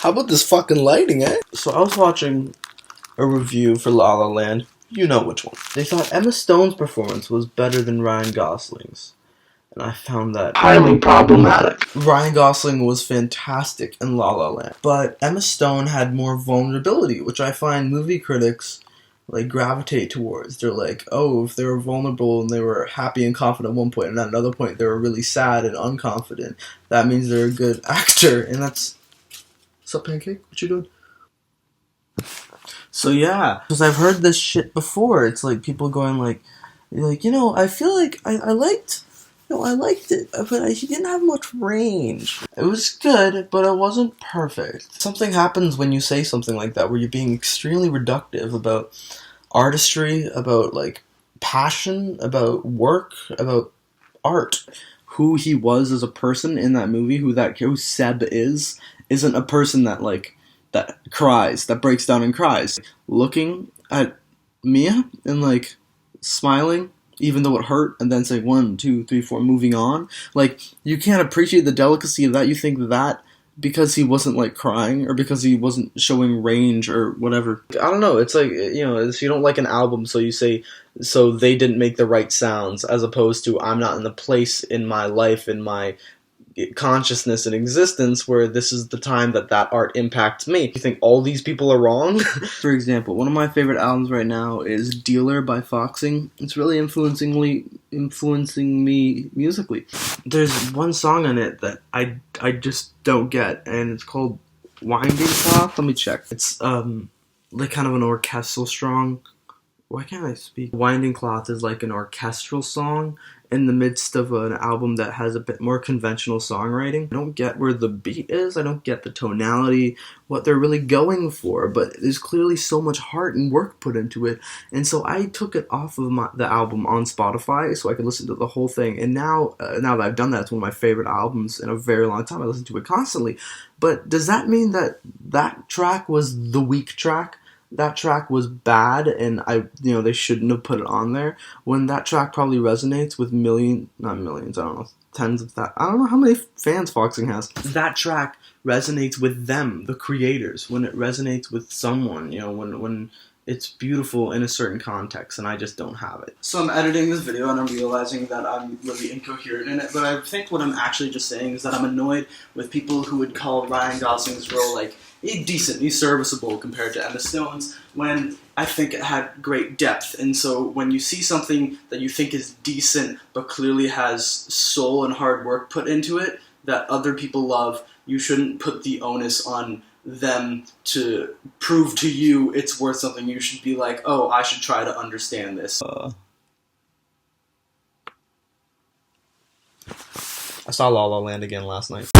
How about this fucking lighting, eh? So I was watching a review for La La Land. You know which one. They thought Emma Stone's performance was better than Ryan Gosling's. And I found that highly problematic. Ryan Gosling was fantastic in La La Land. But Emma Stone had more vulnerability, which I find movie critics like gravitate towards. They're like, oh, if they were vulnerable and they were happy and confident at one point, and at another point they were really sad and unconfident, that means they're a good actor. And that's... What's up, Pancake? What you doing? So yeah, because I've heard this shit before. It's like people going like, I feel like I liked it, but he didn't have much range. It was good, but it wasn't perfect. Something happens when you say something like that, where you're being extremely reductive about artistry, about like passion, about work, about art. Who he was as a person in that movie, who Seb isn't a person that that cries, that breaks down and cries. Looking at Mia and like smiling, even though it hurt, and then saying 1, 2, 3, 4, moving on. Like, you can't appreciate the delicacy of that. You think that because he wasn't like crying, or because he wasn't showing range or whatever. I don't know. It's like, if you don't like an album, so you say, so they didn't make the right sounds, as opposed to I'm not in the place in my life, in my consciousness and existence where this is the time that art impacts me. You think all these people are wrong? For example, one of my favorite albums right now is Dealer by Foxing. It's really influencing me musically. There's one song on it that I just don't get, and it's called Winding Cloth. Let me check. It's like kind of an orchestral song. Why can't I speak? Winding Cloth is like an orchestral song in the midst of an album that has a bit more conventional songwriting. I don't get where the beat is, I don't get the tonality, what they're really going for, but there's clearly so much heart and work put into it, and so I took it off of the album on Spotify so I could listen to the whole thing, and now that I've done that, it's one of my favorite albums in a very long time. I listen to it constantly. But does that mean that track was the weak track? That track was bad, and they shouldn't have put it on there, when that track probably resonates with not millions, I don't know, tens of that. I don't know how many fans Foxing has. That track resonates with them, the creators, when it resonates with someone, when it's beautiful in a certain context, and I just don't have it. So I'm editing this video, and I'm realizing that I'm really incoherent in it, but I think what I'm actually just saying is that I'm annoyed with people who would call Ryan Gosling's role, like, decent, he's serviceable compared to Emma Stone's, when I think it had great depth. And so when you see something that you think is decent, but clearly has soul and hard work put into it, that other people love, you shouldn't put the onus on them to prove to you it's worth something. You should be like, oh, I should try to understand this. I saw La La Land again last night.